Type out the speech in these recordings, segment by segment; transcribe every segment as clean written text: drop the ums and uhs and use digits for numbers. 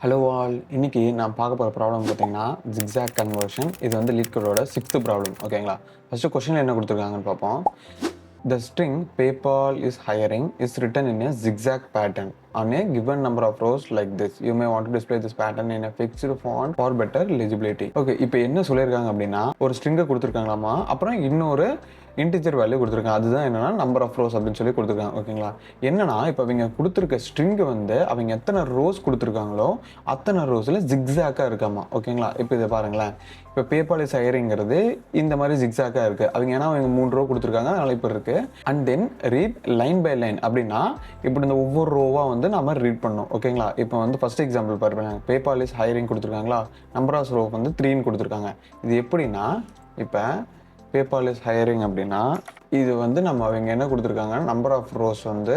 Hello all, இன்னைக்கு நான் பார்க்க போகிற ப்ராப்ளம் பார்த்தீங்கன்னா ஜிக்ஸாக் கன்வர்ஷன். இது வந்து லீட் கோடோட 6th ப்ராப்ளம். ஓகேங்களா? ஃபஸ்ட்டு கொஸ்டின் என்ன கொடுத்துருக்காங்கன்னு பார்ப்போம். The string PayPal is hiring is written in a zigzag pattern on a given number of rows like this. You may want to display this pattern in a fixed font for better legibility. Okay, இப்போ என்ன சொல்லியிருக்காங்க அப்படின்னா ஒரு ஸ்ட்ரிங்கை கொடுத்துருக்காங்களாமா, அப்புறம் இன்னொரு integer value கொடுத்துருக்காங்க. அதுதான் என்னன்னா நம்பர் ஆஃப் ரோஸ் அப்படின்னு சொல்லி கொடுத்துருக்காங்க. ஓகேங்களா? என்னன்னா இப்போ அவங்க கொடுத்துருக்க ஸ்ட்ரிங்கு வந்து அவங்க எத்தனை ரோஸ் கொடுத்துருக்காங்களோ அத்தனை ரோஸில் ஜிக்ஸாக்காக இருக்காமா. ஓகேங்களா? இப்போ இதை பாருங்களேன். இப்போ பேபால் இஸ் ஹையரிங்கிறது இந்த மாதிரி ஜிக்ஸாக்காக இருக்குது. அவங்க ஏன்னா அவங்க 3 ரோ கொடுத்துருக்காங்க, அதனால இப்போ இருக்குது. And then read line by line அப்படின்னா இப்படி இந்த ஒவ்வொரு ரோவாக வந்து நம்ம ரீட் பண்ணணும். ஓகேங்களா? இப்போ வந்து ஃபர்ஸ்ட் எக்ஸாம்பிள் பாருங்க. பேபால் இஸ் ஹையரிங் கொடுத்துருக்காங்களா, நம்பர் ஆஃப் ரோ வந்து 3ன்னு கொடுத்துருக்காங்க. இது எப்படின்னா இப்போ பேபால் இஸ் ஹையரிங் அப்படின்னா இது வந்து நம்ம அவங்க என்ன கொடுத்துருக்காங்க, நம்பர் ஆஃப் ரோஸ் வந்து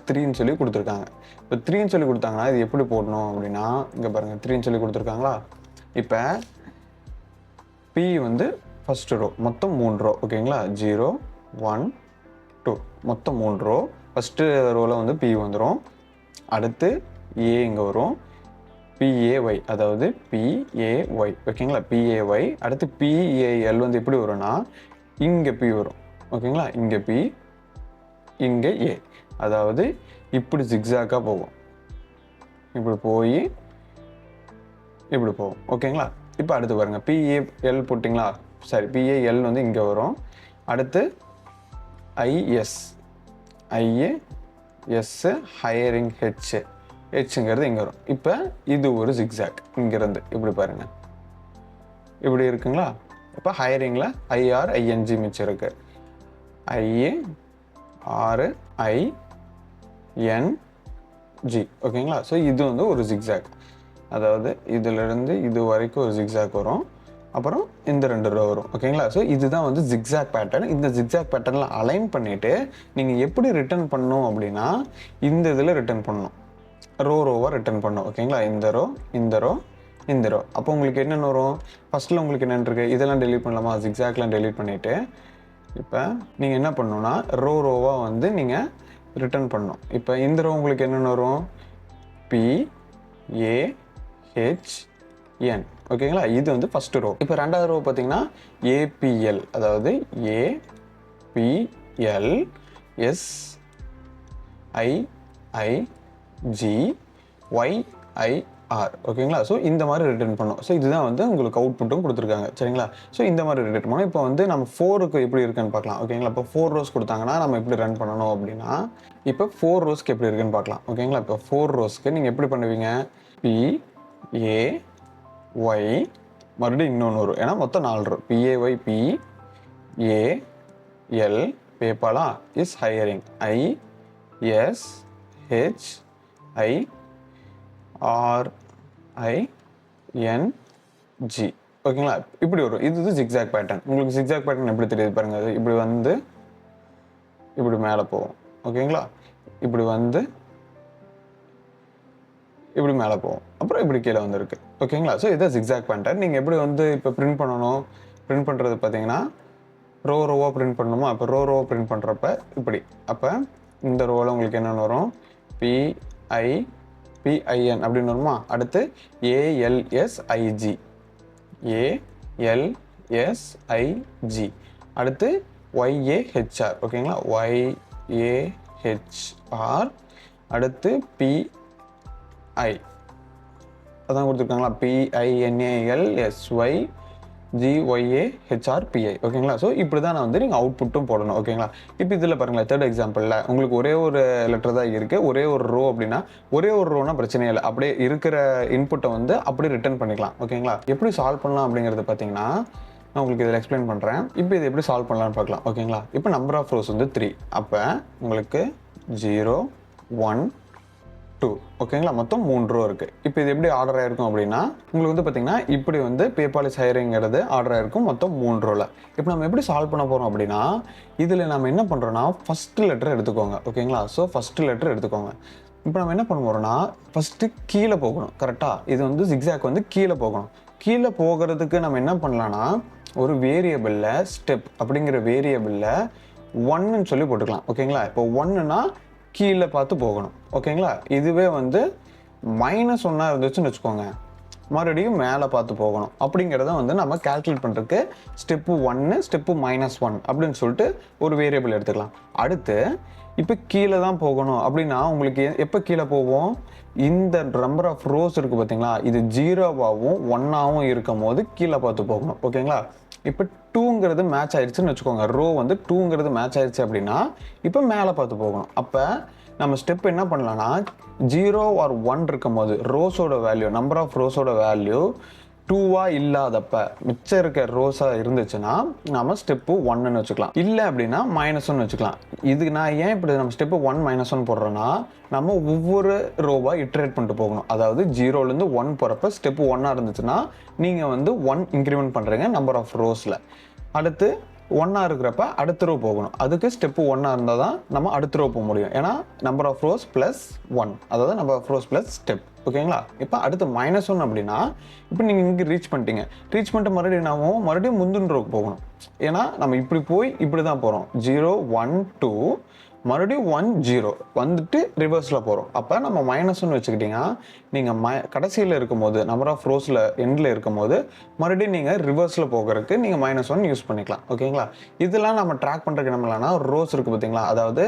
3ன்னு சொல்லி கொடுத்துருக்காங்க. இப்போ 3ன்னு சொல்லி கொடுத்தாங்கன்னா இது எப்படி போடணும் அப்படின்னா இங்கே பாருங்கள், 3ன்னு சொல்லி கொடுத்துருக்காங்களா. இப்போ பி வந்து ஃபஸ்ட்டு ரோ, மொத்தம் 3 ரோ. ஓகேங்களா? 0 1 2 மொத்தம் 3 ரோ. ஃபஸ்ட்டு ரோவில் வந்து பி வந்துடும். அடுத்து ஏ இங்கே வரும், பிஏஒய், அதாவது பிஏஒய். ஓகேங்களா? பிஏஒய். அடுத்து பிஏஎல் வந்து எப்படி வரும்னா இங்கே பி வரும். ஓகேங்களா? இங்கே பி, இங்கே ஏ. அதாவது இப்படி ஜிக்ஸாக்காக போகும், இப்படி போய் இப்படி போகும். ஓகேங்களா? இப்போ அடுத்து பாருங்க, பிஏஎல் போட்டிங்களா, சாரி பிஏஎல் வந்து இங்கே வரும். அடுத்து ஐஏஎஸ் ஹையரிங் ஹெச்ங்கிறது இங்கே வரும். இப்போ இது ஒரு ஜிக்ஸாக். இங்கேருந்து இப்படி பாருங்கள், இப்படி இருக்குங்களா. இப்போ ஹையரிங்கில் ஐஆர் ஐஎன்ஜி மிச்சம் இருக்கு. ஐஏஆர்ஐஎன்ஜி. ஓகேங்களா? ஸோ இது வந்து ஒரு ஜிக்ஸாக். அதாவது இதிலிருந்து இது வரைக்கும் ஒரு ஜிக்ஸாக் வரும், அப்புறம் இந்த 2 ரோ வரும். ஓகேங்களா? ஸோ இதுதான் வந்து ஜிக்ஸாக் பேட்டர்ன். இந்த ஜிக்ஸாக் பேட்டர்னில் அலைன் பண்ணிவிட்டு நீங்கள் எப்படி ரிட்டர்ன் பண்ணணும் அப்படின்னா இந்த இதில் ரிட்டர்ன் பண்ணணும், ரோவாக ரிட்டர்ன் பண்ணணும். ஓகேங்களா? இந்த ரோ, இந்த ரோ, இந்த ரோ. அப்போ உங்களுக்கு என்னென்ன வரும், ஃபஸ்ட்டில் உங்களுக்கு என்னென்னு இருக்குது, இதெல்லாம் டெலீட் பண்ணலாமா, ஜிக்ஸாக்லாம் டெலீட் பண்ணிவிட்டு இப்போ நீங்கள் என்ன பண்ணணும்னா ரோவாக வந்து நீங்கள் ரிட்டர்ன் பண்ணணும். இப்போ இந்த ரோ உங்களுக்கு என்னென்ன வரும், பிஏஹெச்என். ஓகேங்களா? இது வந்து ஃபஸ்ட்டு ரோ. இப்போ 2வது ரோ பார்த்தீங்கன்னா ஏபிஎல், அதாவது ஏபிஎல் எஸ்ஐஐஜிஒய்ஐஆர். ஓகேங்களா? ஸோ இந்த மாதிரி ரிட்டர்ன் பண்ணோம். ஸோ இதுதான் வந்து உங்களுக்கு அவுட்புட்டும் கொடுத்துருக்காங்க. சரிங்களா? ஸோ இந்த மாதிரி ரிட்டர்ன் பண்ணோம். இப்போ வந்து நம்ம 4க்கு எப்படி இருக்குன்னு பார்க்கலாம். ஓகேங்களா? இப்போ 4 ரோஸ் கொடுத்தாங்கன்னா நம்ம எப்படி ரன் பண்ணணும் அப்படின்னா இப்போ 4 ரோஸ்க்கு எப்படி இருக்குன்னு பார்க்கலாம். ஓகேங்களா? இப்போ 4 ரோஸ்க்கு நீங்கள் எப்படி பண்ணுவீங்க, பிஏஒய் மறுபடியும் இன்னொன்று வரும், ஏன்னா மொத்தம் 4 ரோ. பிஏஒய் PAL பேபாலா is hiring ஐஎஸ்ஹெச்ஐஆர்ஐஎன்ஜி. ஓகேங்களா? இப்படி வரும். இது ஜிக்ஸாக் பேட்டர்ன். உங்களுக்கு ஜிக்ஸாக் பேட்டர்ன் எப்படி தெரியுது பாருங்க. இப்படி வந்து இப்படி மேலே போகும். ஓகேங்களா? இப்படி வந்து இப்படி மேலே போகும், அப்புறம் இப்படி கீழே வந்துருக்கு. ஓகேங்களா? ஸோ இதை ஜிக்ஸாக் பேட்டர்ன். நீங்கள் எப்படி வந்து இப்போ பிரிண்ட் பண்ணணும், பிரிண்ட் பண்ணுறது பார்த்தீங்கன்னா ரோவாக பிரிண்ட் பண்ணணுமா. அப்போ ரோவாக பிரிண்ட் பண்ணுறப்ப இப்படி, அப்போ இந்த ரோவில் உங்களுக்கு என்னென்னு வரும், பிஐஎன் அப்படின்னு வருமா. அடுத்து ஏஎல்எஸ்ஐஜி, ஏஎல்எஸ்ஐஜி. அடுத்து ஒய்ஏஹெச்ஆர். ஓகேங்களா? ஒய்ஏஹெச்ஆர். அடுத்து பிஐ அதான் கொடுத்துருக்காங்களா, பிஐஎன்ஏஎல்எஸ்ஒய்ஜிஒய்ஏஹெச்ஆர்பிஐ. ஓகேங்களா? ஸோ இப்படி தான் நான் வந்து நீங்கள் அவுட்புட்டும் போடணும். ஓகேங்களா? இப்போ இதில் பாருங்களேன், 3rd எக்ஸாம்பிளில் உங்களுக்கு ஒரே ஒரு லெட்டர் தான் இருக்குது, ஒரே ஒரு ரோ. அப்படின்னா ஒரே ஒரு ரோனா பிரச்சனை இல்லை, அப்படியே இருக்கிற இன்புட்டை வந்து அப்படியே ரிட்டர்ன் பண்ணிக்கலாம். ஓகேங்களா? எப்படி சால்வ் பண்ணலாம் அப்படிங்கிறது பார்த்தீங்கன்னா நான் உங்களுக்கு இதில் எக்ஸ்பிளைன் பண்ணுறேன். இப்போ இது எப்படி சால்வ் பண்ணலான்னு பார்க்கலாம். ஓகேங்களா? இப்போ நம்பர் ஆஃப் ரோஸ் வந்து 3. அப்போ உங்களுக்கு 0 1 2. ஓகேங்களா? மொத்தம் 3 ரோ இருக்குது. இப்போ இது எப்படி ஆர்டர் ஆயிருக்கும் அப்படின்னா உங்களுக்கு வந்து பார்த்தீங்கன்னா இப்படி வந்து பேபால் இஸ் ஹையரிங்கிறது ஆர்டர் ஆயிருக்கும் மொத்தம் 3 ரோவில். இப்போ நம்ம எப்படி சால்வ் பண்ண போகிறோம் அப்படின்னா இதில் நம்ம என்ன பண்ணுறோன்னா ஃபஸ்ட்டு லெட்டர் எடுத்துக்கோங்க. ஓகேங்களா? ஸோ ஃபஸ்ட்டு லெட்டர் எடுத்துக்கோங்க. இப்போ நம்ம என்ன பண்ண போகிறோம்னா ஃபஸ்ட்டு கீழே போகணும். கரெக்டாக? இது வந்து ஜிக்ஸாக் வந்து கீழே போகணும். கீழே போகிறதுக்கு நம்ம என்ன பண்ணலான்னா ஒரு வேரியபிளில் ஸ்டெப் அப்படிங்கிற வேரியபிளில் 1ன்னு சொல்லி போட்டுக்கலாம். ஓகேங்களா? இப்போ 1ன்னா கீழே பார்த்து போகணும். ஓகேங்களா? இதுவே வந்து -1 இருந்துச்சுன்னு வச்சுக்கோங்க, மறுபடியும் மேலே பார்த்து போகணும். அப்படிங்கிறத வந்து நம்ம கால்குலேட் பண்ணுறதுக்கு ஸ்டெப்பு 1 ஸ்டெப்பு -1 அப்படின்னு சொல்லிட்டு ஒரு வேரியபிள் எடுத்துக்கலாம். அடுத்து இப்போ கீழே தான் போகணும் அப்படின்னா உங்களுக்கு எப்போ கீழே போவோம், இந்த நம்பர் ஆஃப் ரோஸ் இருக்குது பார்த்தீங்களா, இது 0வாகவும் 1ஆகவும் இருக்கும் போது கீழே பார்த்து போகணும். ஓகேங்களா? இப்போ 2ங்கிறது மேட்ச் ஆயிடுச்சுன்னு வச்சுக்கோங்க, ரோ வந்து 2ங்கிறது மேட்ச் ஆயிடுச்சு அப்படின்னா இப்போ மேலே பார்த்து போகணும். அப்போ நம்ம ஸ்டெப் என்ன பண்ணலாம்னா 0 or 1 இருக்கும் போது ரோஸோட வேல்யூ, நம்பர் ஆஃப் ரோஸோட வேல்யூ 2வா இல்லாதப்ப மிச்சம் இருக்க ரோஸா இருந்துச்சுன்னா நம்ம ஸ்டெப்பு 1ன்னு வச்சுக்கலாம். இல்லை அப்படின்னா -1 வச்சுக்கலாம். இது நான் ஏன் இப்படி நம்ம ஸ்டெப்பு 1 -1 போடுறோன்னா, நம்ம ஒவ்வொரு ரோவா இட்ரேட் பண்ணிட்டு போகணும். அதாவது 0லேருந்து 1 போகிறப்ப ஸ்டெப்பு 1ஆ இருந்துச்சுன்னா நீங்கள் வந்து 1 இன்க்ரிமெண்ட் பண்ணுறீங்க நம்பர் ஆஃப் ரோஸில். அடுத்து 1ஆ இருக்கிறப்ப அடுத்த ரோ போகணும். அதுக்கு ஸ்டெப்பு 1ஆ இருந்தால் தான் நம்ம அடுத்த ரோ போக முடியும். ஏன்னா நம்பர் ஆஃப் ரோஸ் ப்ளஸ் 1, அதாவது number of rows plus step. ஓகேங்களா? இப்போ அடுத்து -1 அப்படின்னா இப்போ நீங்கள் இங்கே ரீச் பண்ணிட்டீங்க. ரீச் பண்ணிட்டு மறுபடியும் நாமும் மறுபடியும் முந்தின ரோக்கு போகணும். ஏன்னா நம்ம இப்படி போய் இப்படி தான் போகிறோம். 0 1 2 மறுபடியும் 1 0 வந்துட்டு ரிவர்ஸில் போகிறோம். அப்போ நம்ம -1 வச்சுக்கிட்டிங்கன்னா நீங்கள் கடைசியில் இருக்கும்போது நம்பர் ஆஃப் ரோஸில் எண்டில் இருக்கும்போது மறுபடியும் நீங்கள் ரிவர்ஸில் போகிறதுக்கு நீங்கள் -1 யூஸ் பண்ணிக்கலாம். ஓகேங்களா? இதெல்லாம் நம்ம ட்ராக் பண்ணுறதுக்கு நம்மளானா ரோஸ் இருக்குது பார்த்தீங்களா, அதாவது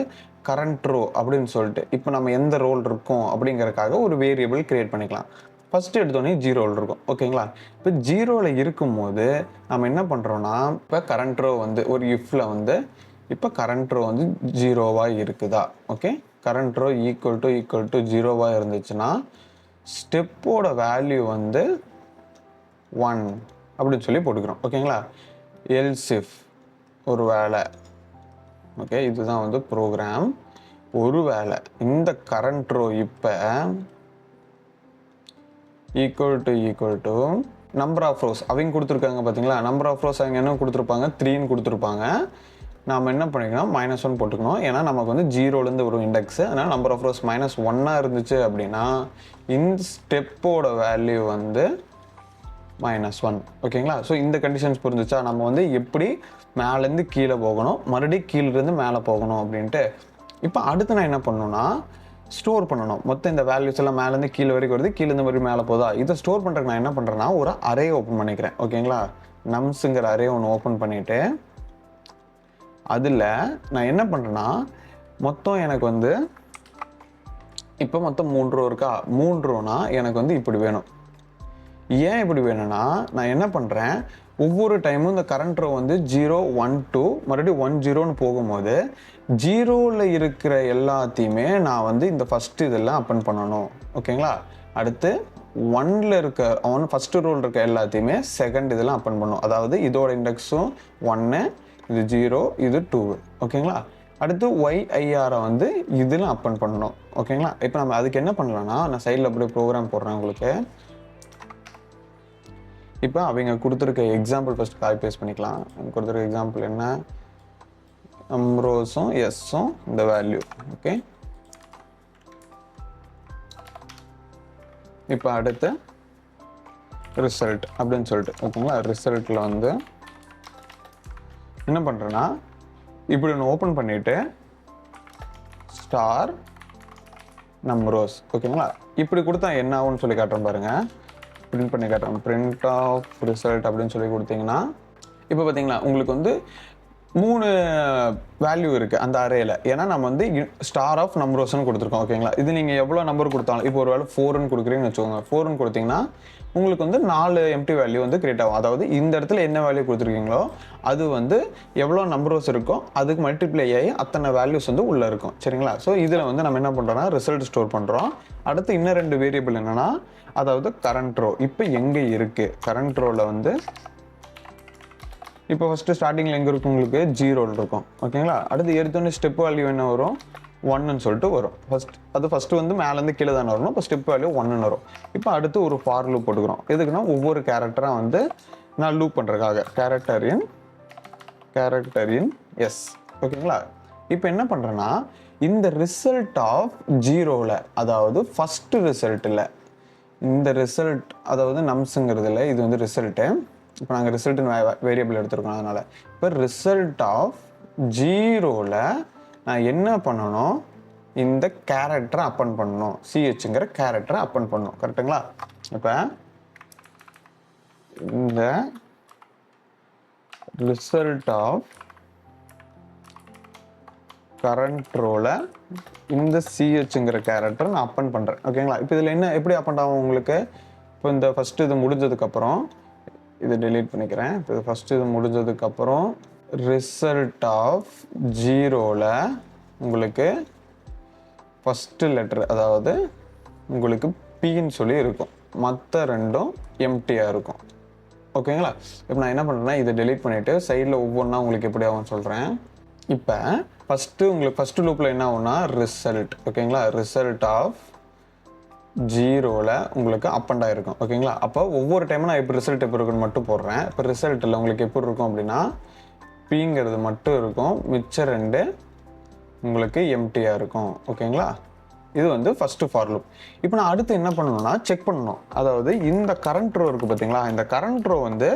கரண்ட் ரோ அப்படின்னு சொல்லிட்டு இப்போ நம்ம எந்த ரோல் இருக்கோம் அப்படிங்கிறதுக்காக ஒரு வேரியபிள் கிரியேட் பண்ணிக்கலாம். ஃபஸ்ட்டு எடுத்தோடனே 0ல் இருக்கும். ஓகேங்களா? இப்போ 0ல் இருக்கும்போது நம்ம என்ன பண்ணுறோன்னா, இப்போ கரண்ட் ரோ வந்து ஒரு இஃப்ல வந்து இப்போ கரண்ட் ரோ வந்து 0வா இருக்குதா, okay, current row equal to 0வா இருந்துச்சுன்னா ஸ்டெப்போட வேல்யூ வந்து 1 அப்படின்னு சொல்லி போட்டுக்கிறோம். ஓகேங்களா? எல்ஸ் இஃப் ஒரு வேளை, ஓகே, இதுதான் வந்து ப்ரோக்ராம், ஒரு வேளை இந்த கரண்ட் ரோ இப்போ equal to number of rows அவங்க கொடுத்துருக்காங்க பார்த்தீங்களா, நம்பர் ஆஃப் ரோஸ் அவங்க என்ன கொடுத்துருப்பாங்க, 3ன்னு கொடுத்துருப்பாங்க. நாம் என்ன பண்ணிக்கணும், -1 போட்டுக்கணும். ஏன்னா நமக்கு வந்து 0லேருந்து ஒரு இண்டெக்ஸு, அதனால் நம்பர் ஆஃப் ரோஸ் -1ஆ இருந்துச்சு அப்படின்னா இந்த ஸ்டெப்போட வேல்யூ வந்து -1. ஓகேங்களா? ஸோ இந்த கண்டிஷன்ஸ் புரிஞ்சிச்சா, நம்ம வந்து எப்படி மேலேருந்து கீழே போகணும், மறுபடியும் கீழேருந்து மேலே போகணும் அப்படின்ட்டு. இப்போ அடுத்து நான் என்ன பண்ணணும்னா ஸ்டோர் பண்ணணும். மொத்தம் இந்த வேல்யூஸ் எல்லாம் மேலேருந்து கீழே வரைக்கும் வருது, கீழேருந்து மறுபடியும் மேலே போதா, இதை ஸ்டோர் பண்ணுறதுக்கு நான் என்ன பண்ணுறேன்னா ஒரு அரே ஓப்பன் பண்ணிக்கிறேன். ஓகேங்களா? நம்ஸுங்கிற அரே ஒன்று ஓப்பன் பண்ணிவிட்டு அதில் நான் என்ன பண்ணுறேன்னா மொத்தம் எனக்கு வந்து இப்போ மொத்தம் 3 ரோ இருக்கா, 3 ரோனா எனக்கு வந்து இப்படி வேணும். ஏன் இப்படி வேணும்னா நான் என்ன பண்ணுறேன், ஒவ்வொரு டைமும் இந்த கரண்ட் ரோ வந்து 0 1 2 மறுபடியும் 1 0ன்னு போகும்போது 0ல் இருக்கிற எல்லாத்தையுமே நான் வந்து இந்த ஃபஸ்ட்டு இதெல்லாம் அப்பன் பண்ணணும். ஓகேங்களா? அடுத்து 1ல் இருக்க ஃபஸ்ட்டு ரோல் இருக்க எல்லாத்தையுமே செகண்ட் இதெல்லாம் அப்பன் பண்ணணும். அதாவது இதோட இண்டெக்ஸும் 1, இது 0, இது 2. ஓகேங்களா? அடுத்து YIRஐ வந்து இதெல்லாம் அப்பன் பண்ணணும். ஓகேங்களா? இப்போ நம்ம அதுக்கு என்ன பண்ணலாம்னா, நான் சைடில் அப்படியே ப்ரோக்ராம் போடுறேன் உங்களுக்கு. இப்போ அவங்க கொடுத்துருக்க எக்ஸாம்பிள் ஃபஸ்ட் காப்பி பேஸ்ட் பண்ணிக்கலாம். கொடுத்துருக்க எக்ஸாம்பிள் என்ன, ரோஸும் எஸ்ஸும் இந்த வேல்யூ. ஓகே, இப்போ அடுத்து ரிசல்ட் அப்படின்னு சொல்லிட்டு, ஓகேங்களா, ரிசல்ட்டில் வந்து என்ன பண்ணுறேன்னா இப்படி ஒன்று ஓப்பன் பண்ணிவிட்டு ஸ்டார் நம்பரோஸ். ஓகேங்களா? இப்படி கொடுத்தா என்ன ஆகும்னு சொல்லி காட்டுறேன் பாருங்கள், பிரிண்ட் பண்ணி காட்டுறேன். பிரிண்ட் ஆஃப் ரிசல்ட் அப்படின்னு சொல்லி கொடுத்தீங்கன்னா இப்போ பார்த்தீங்களா உங்களுக்கு வந்து 3 வேல்யூ இருக்குது அந்த அரேயில். ஏன்னா நம்ம வந்து ஸ்டார் ஆஃப் நம்பரோஸ்ன்னு கொடுத்துருக்கோம். ஓகேங்களா? இது நீங்கள் எவ்வளோ நம்பர் கொடுத்தாலும், இப்போ ஒரு வேளை 4ன்னு கொடுக்குறீங்கன்னு வச்சுக்கோங்க, 4ன்னு கொடுத்தீங்கன்னா உங்களுக்கு வந்து 4 எம்டி வேல்யூ வந்து கிரியேட் ஆகும். அதாவது இந்த இடத்துல என்ன வேல்யூ கொடுத்துருக்கீங்களோ அது வந்து எவ்வளோ நம்பரோஸ் இருக்கோ அதுக்கு மல்டிப்ளை ஆகி அத்தனை வேல்யூஸ் வந்து உள்ளே இருக்கும். சரிங்களா? ஸோ இதில் வந்து நம்ம என்ன பண்ணுறோம்னா ரிசல்ட் ஸ்டோர் பண்ணுறோம். அடுத்து இன்னும் 2 வேரியபிள் என்னென்னா, அதாவது கரண்ட் ரோ இப்போ எங்கே இருக்குது, கரண்ட் ரோவில் வந்து இப்போ ஃபஸ்ட்டு ஸ்டார்டிங்கில் எங்கே இருக்கும், உங்களுக்கு 0ல் இருக்கும். ஓகேங்களா? அடுத்து எடுத்தோடனே ஸ்டெப் வேல்யூ என்ன வரும், 1ன்னு சொல்லிட்டு வரும். ஃபஸ்ட்டு வந்து மேலேருந்து கீழே தானே வரணும். இப்போ ஸ்டெப் வேல்யூ 1ன்னு வரும். இப்போ அடுத்து ஒரு ஃபார் லூப் போட்டுக்கிறோம். எதுக்குன்னா ஒவ்வொரு கேரக்டராக வந்து நான் லூப் பண்ணுறதுக்காக கேரக்டர் இன் எஸ். ஓகேங்களா? இப்போ என்ன பண்ணுறேன்னா இந்த ரிசல்ட் ஆஃப் 0ல், அதாவது ஃபஸ்ட்டு ரிசல்ட்டில் இந்த ரிசல்ட், அதாவது நம்ஸுங்கிறதுல இது வந்து ரிசல்ட்டு. இப்போ நாங்கள் ரிசல்ட்டுன்னு வேரியபிள் எடுத்துருக்கோம். அதனால் இப்போ ரிசல்ட் ஆஃப் 0ல் நான் என்ன பண்ணணும், இந்த கேரக்டரை அப்பன் பண்ணணும், சிஹெச்ங்கிற கேரக்டரை அப்பன் பண்ணணும். கரெக்டுங்களா? இப்போ இந்த ரிசல்ட் ஆஃப் கரண்ட் ரோல இந்த சிஹெச்ங்கிற கேரக்டர் நான் அப்பன் பண்ணுறேன். ஓகேங்களா? இப்போ இதில் என்ன எப்படி அப்பன் ஆகும் உங்களுக்கு? இப்போ இந்த ஃபஸ்ட்டு இது முடிஞ்சதுக்கப்புறம் இதை டெலீட் பண்ணிக்கிறேன். இப்போ இது ஃபஸ்ட்டு இது முடிஞ்சதுக்கப்புறம் ரிசல்ட் ஆஃப் ஜீரோவில் உங்களுக்கு ஃபஸ்ட்டு லெட்டர், அதாவது உங்களுக்கு பின்னு சொல்லி இருக்கும், மற்ற ரெண்டும் எம்டியாக இருக்கும். ஓகேங்களா? இப்போ நான் என்ன பண்ணுறேன்னா இதை டெலீட் பண்ணிவிட்டு சைடில் ஒவ்வொன்றா உங்களுக்கு எப்படி ஆகும்னு சொல்கிறேன். இப்போ உங்களுக்கு ஃபஸ்ட்டு லூப்பில் என்ன ஆகும்னா ரிசல்ட். ஓகேங்களா? ரிசல்ட் ஆஃப் ஜீரோவில் உங்களுக்கு அப்பண்டாக இருக்கும். ஓகேங்களா? அப்போ ஒவ்வொரு டைமும் நான் இப்போ ரிசல்ட் எப்படி இருக்குன்னு மட்டும் போடுறேன். இப்போ ரிசல்ட்டில் உங்களுக்கு எப்படி இருக்கும் அப்படின்னா பிங்கிறது மட்டும் இருக்கும், மிச்சம் ரெண்டு உங்களுக்கு எம்டியாக இருக்கும். ஓகேங்களா? இது வந்து ஃபஸ்ட்டு ஃபார் லூப். இப்போ நான் அடுத்து என்ன பண்ணணும்னா செக் பண்ணணும். அதாவது இந்த கரண்ட் ரோ இருக்குது பார்த்தீங்களா, இந்த கரண்ட் ரோ வந்து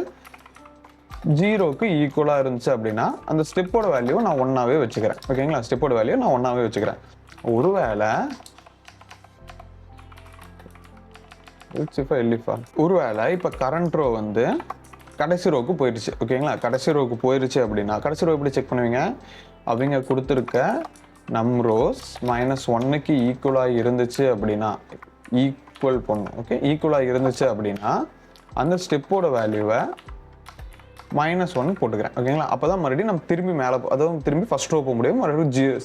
ஜீரோக்கு ஈக்குவலாக இருந்துச்சு அப்படின்னா அந்த ஸ்டெப்போட வேல்யூ நான் ஒன்றாவே வச்சுக்கிறேன். ஓகேங்களா? ஸ்டெப்போட வேல்யூ நான் ஒன்றாவே வச்சுக்கிறேன். ஒருவேளை இப்போ கரண்ட் ரோ வந்து கடைசி ரோக்கு போயிடுச்சு. ஓகேங்களா? கடைசி ரோக்கு போயிடுச்சு அப்படின்னா கடைசி ரோ எப்படி செக் பண்ணுவீங்க? அவங்க கொடுத்துருக்க ரோஸ் -1க்கு ஈக்குவலாக இருந்துச்சு அப்படின்னா ஈக்குவல் பண்ணும். ஓகே, ஈக்குவலாக இருந்துச்சு அப்படின்னா அந்த ஸ்டெப்போட வேல்யூவை -1 போட்டுக்கிறேன். ஓகேங்களா? அப்போ தான் மறுபடியும் நம்ம திரும்பி மேலே, அதாவது திரும்பி ஃபஸ்ட் ரோ போக முடியும், மறுபடியும்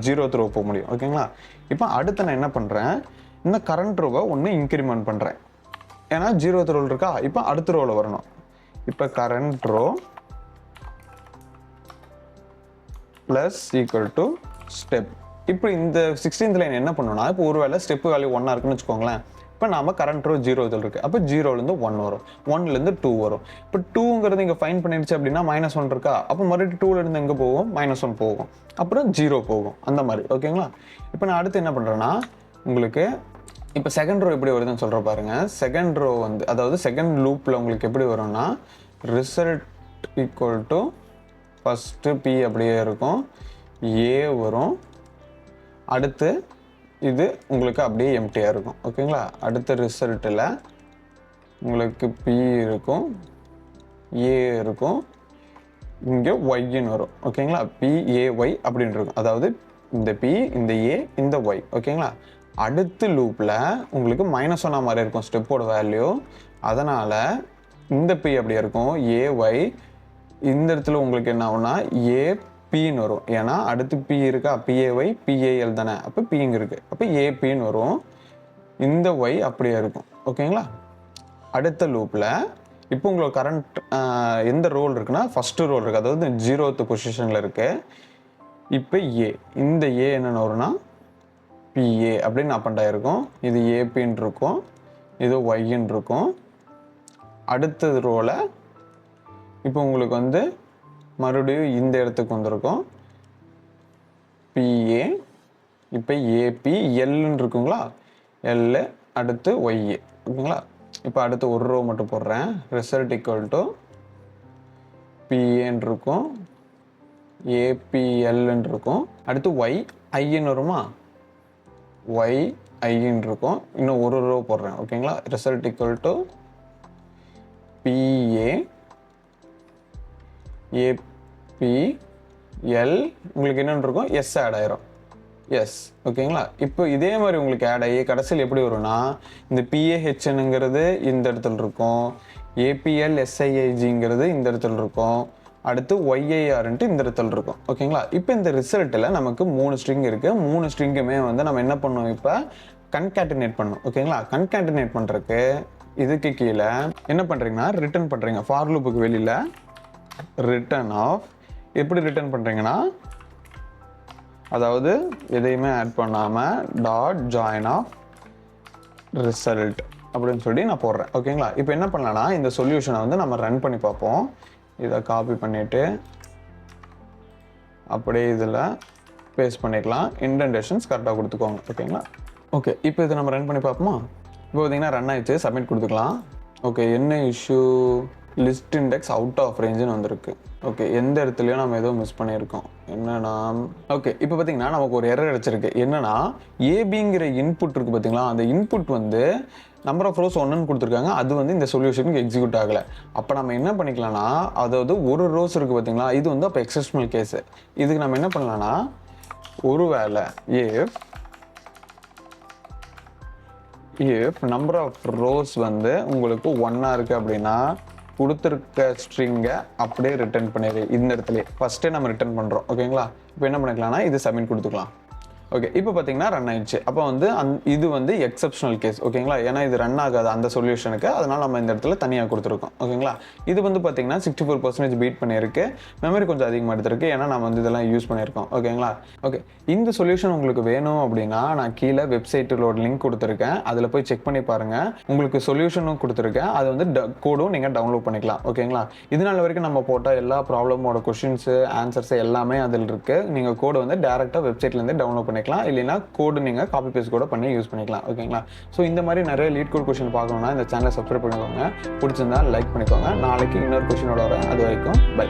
0th ரோ போக முடியும். ஓகேங்களா? இப்போ அடுத்து நான் என்ன பண்ணுறேன், இந்த கரண்ட் ரோவை ஒன்று இன்க்ரிமெண்ட் பண்ணுறேன். ஏன்னா 0th ரோல் இருக்கா, இப்போ அடுத்த ரோவில் வரணும். இப்போ current row plus equal to step. இப்போ இந்த 16th லைன் என்ன பண்ணணும்னா, இப்போ ஒரு வேளை ஸ்டெப் வேல்யூ 1 இருக்குன்னு வச்சுக்கோங்களேன். இப்போ நாம கரண்ட் ரோ 0th இருக்குது, அப்போ 0லேருந்து 1 வரும், 1லேருந்து 2 வரும். இப்போ 2ங்கிறது இங்கே ஃபைன் பண்ணிடுச்சு அப்படின்னா -1 இருக்கா, அப்போ மறுபடியும் 2லேருந்து எங்கே போகும், -1 போகும், அப்புறம் 0 போகும், அந்த மாதிரி. ஓகேங்களா? இப்போ நான் அடுத்து என்ன பண்ணுறேன்னா உங்களுக்கு இப்போ செகண்ட் ரோ எப்படி வருதுன்னு சொல்கிற பாருங்க. செகண்ட் ரோ வந்து, அதாவது செகண்ட் லூப்பில் உங்களுக்கு எப்படி வரும்னா result equal to first B அப்படியே இருக்கும், ஏ வரும், அடுத்து இது உங்களுக்கு அப்படியே எம்டியாக இருக்கும். ஓகேங்களா? அடுத்த ரிசல்ட்டில் உங்களுக்கு பி இருக்கும், ஏ இருக்கும், இங்கே ஒய்ன்னு வரும். ஓகேங்களா? பிஏஒய் அப்படின்னு இருக்கும், அதாவது இந்த பி, இந்த ஏ, இந்த ஒய். ஓகேங்களா? அடுத்த லூப்பில் உங்களுக்கு -1 மாதிரி இருக்கும் ஸ்டெப்போட வேல்யூ, அதனால் இந்த பி அப்படியே இருக்கும், ஏஒய். இந்த இடத்துல உங்களுக்கு என்ன ஆகும்னா ஏபின்னு வரும், ஏன்னா அடுத்து பி இருக்கா, பிஏஒய் பிஏஎல் தானே, அப்போ பிங்க இருக்குது, அப்போ ஏபின்னு வரும். இந்த ஒய் அப்படியே இருக்கும். ஓகேங்களா? அடுத்த லூப்பில் இப்போ உங்களுக்கு கரண்ட் எந்த ரோல் இருக்குன்னா ஃபஸ்ட்டு ரோல் இருக்குது, அதாவது 0th பொசிஷனில் இருக்குது. இப்போ ஏ, இந்த ஏ என்னென்ன வரும்னா பிஏ அப்படின்னு அப்பண்ட் ஆகிருக்கும், இது ஏபின்னு இருக்கும், இது ஒய்ன்னு இருக்கும். அடுத்தது ரோவில் இப்போ உங்களுக்கு வந்து மறுபடியும் இந்த இடத்துக்கு வந்திருக்கும் பிஏ, இப்போ ஏபி எல்லுன்னு இருக்குங்களா, எல், அடுத்து ஒய்ஏ. ஓகேங்களா? இப்போ அடுத்து ஒரு ரோ மட்டும் போடுறேன். ரிசல்ட் ஈக்குவல் டு பிஏன்னு இருக்கும், ஏபிஎல்ன்னு இருக்கும், அடுத்து ஒய் ஐன்னு வருமா, ஒய் ஐன்னு இருக்கும், இன்னும் ஒரு ரோ போடுறேன். ஓகேங்களா? Result equal to BA ABL, உங்களுக்கு என்னென்னு இருக்கும், எஸ் ஆட் ஆயிரும், எஸ். ஓகேங்களா? இப்போ இதே மாதிரி உங்களுக்கு ஆட் ஆகி கடைசியில் எப்படி வரும்னா இந்த பிஏஹெச்னுங்கிறது இந்த இடத்துல இருக்கும், ஏபிஎல் எஸ்ஐஐஜிங்கிறது இந்த இடத்துல இருக்கும், அடுத்து ஒய்ஐஆர்ன்ட்டு இந்த இடத்துல இருக்கும். ஓகேங்களா? இப்போ இந்த ரிசல்ட்டில் நமக்கு 3 ஸ்ட்ரிங் இருக்குது. 3 ஸ்ட்ரிங்குமே வந்து நம்ம என்ன பண்ணணும், இப்போ கன்கேட்டினேட் பண்ணணும். ஓகேங்களா? கன்கேட்டினேட் பண்ணுறதுக்கு இதுக்கு கீழே என்ன பண்ணுறீங்கன்னா ரிட்டர்ன் பண்ணுறீங்க. ஃபார் லூப்புக்கு வெளியில் ரிட்டர்ன் ஆஃப், எப்படி ரிட்டர்ன் பண்ணுறீங்கன்னா, அதாவது எதையுமே ஆட் பண்ணாமல் டாட் ஜாயின் ஆஃப் ரிசல்ட் அப்படின்னு சொல்லி நான் போடுறேன். ஓகேங்களா? இப்போ என்ன பண்ணலாம்னா இந்த சொல்யூஷனை வந்து நம்ம ரன் பண்ணி பார்ப்போம். இதை காப்பி பண்ணிவிட்டு அப்படியே இதில் பேஸ்ட் பண்ணிக்கலாம். இன்டென்டேஷன்ஸ் கரெக்டாக கொடுத்துக்கோங்க. ஓகேங்களா? ஓகே, இப்போ இதை நம்ம ரன் பண்ணி பார்ப்போமா? இப்போ பார்த்தீங்கன்னா ரன் ஆயிடுச்சு, சப்மிட் கொடுத்துக்கலாம். ஓகே, என்ன issue, list index out of ரேஞ்சுன்னு வந்திருக்கு. ஓகே, எந்த இடத்துலையும் நம்ம எதுவும் மிஸ் பண்ணியிருக்கோம். என்னன்னா ஓகே, இப்போ பார்த்தீங்கன்னா நமக்கு ஒரு எரர் அடிச்சிருக்கு. என்னன்னா ஏபிங்கிற இன்புட் இருக்குது பார்த்தீங்களா, அந்த இன்புட் வந்து நம்பர் ஆஃப் ரோஸ் 1ன்னு கொடுத்துருக்காங்க. அது வந்து இந்த சொல்யூஷனுக்கு எக்ஸிக்யூட் ஆகலை. அப்போ நம்ம என்ன பண்ணிக்கலாம்னா, அதாவது ஒரு ரோஸ் இருக்குது பார்த்தீங்களா, இது வந்து அப்போ எக்ஸப்ஷனல் கேஸு. இதுக்கு நம்ம என்ன பண்ணலாம்னா, ஒருவேளை if number of rows வந்து உங்களுக்கு 1 இருக்குது அப்படின்னா கொடுத்துருக்க ஸ்ட்ரிங்கை அப்படியே ரிட்டர்ன் பண்ணிடு. இந்த இடத்துல ஃபஸ்ட்டே நம்ம ரிட்டர்ன் பண்ணுறோம். ஓகேங்களா, இப்போ என்ன பண்ணிக்கலாம்னா இது சப்மிட் கொடுத்துக்கலாம். ஓகே, இப்போ பார்த்தீங்கன்னா ரன் ஆயிடுச்சு. அப்போ வந்து இது வந்து எக்ஸப்ஷனல் கேஸ். ஓகேங்களா, ஏன்னா இது ரன் ஆகாது அந்த சொல்யூஷனுக்கு, அதனால் நம்ம இந்த இடத்துல தனியாக கொடுத்துருக்கோம். ஓகேங்களா, இது வந்து பார்த்தீங்கன்னா 64% பீட் பண்ணியிருக்கு. மெமரி கொஞ்சம் அதிகமாக எடுத்திருக்கு, ஏன்னா நம்ம வந்து இதெல்லாம் யூஸ் பண்ணியிருக்கோம். ஓகேங்களா, ஓகே, இந்த சொல்யூஷன் உங்களுக்கு வேணும் அப்படின்னா நான் கீழே வெப்சைட்டோட லிங்க் கொடுத்துருக்கேன். அதில் போய் செக் பண்ணி பாருங்கள். உங்களுக்கு சொல்யூஷனும் கொடுத்துருக்கேன். அது வந்து கோடும் நீங்கள் டவுன்லோட் பண்ணிக்கலாம். ஓகேங்களா, இதனால் வரைக்கும் நம்ம போட்ட எல்லா ப்ராப்ளமோட கொஷின்ஸு ஆன்சர்ஸ் எல்லாமே அதில் இருக்குது. நீங்கள் கோடு வந்து டேரெக்டாக வெப்சைட்லேருந்து டவுன்லோட் பண்ணிக்கலாம். இல்லைனா கோடு நீங்கள் காப்பி பேஸ்ட் கூட பண்ணி யூஸ் பண்ணிக்கலாம். ஓகேங்களா, ஸோ இந்த மாதிரி நிறைய லீட் கோட் கொஷின் பார்க்கணுன்னா இந்த சேனலை சப்ஸ்கிரைப் பண்ணிக்கோங்க. பிடிச்சிருந்தா லைக் பண்ணிக்கோங்க. நாளைக்கு இன்னொரு கொஷினோட வரேன். அது வரைக்கும் பை.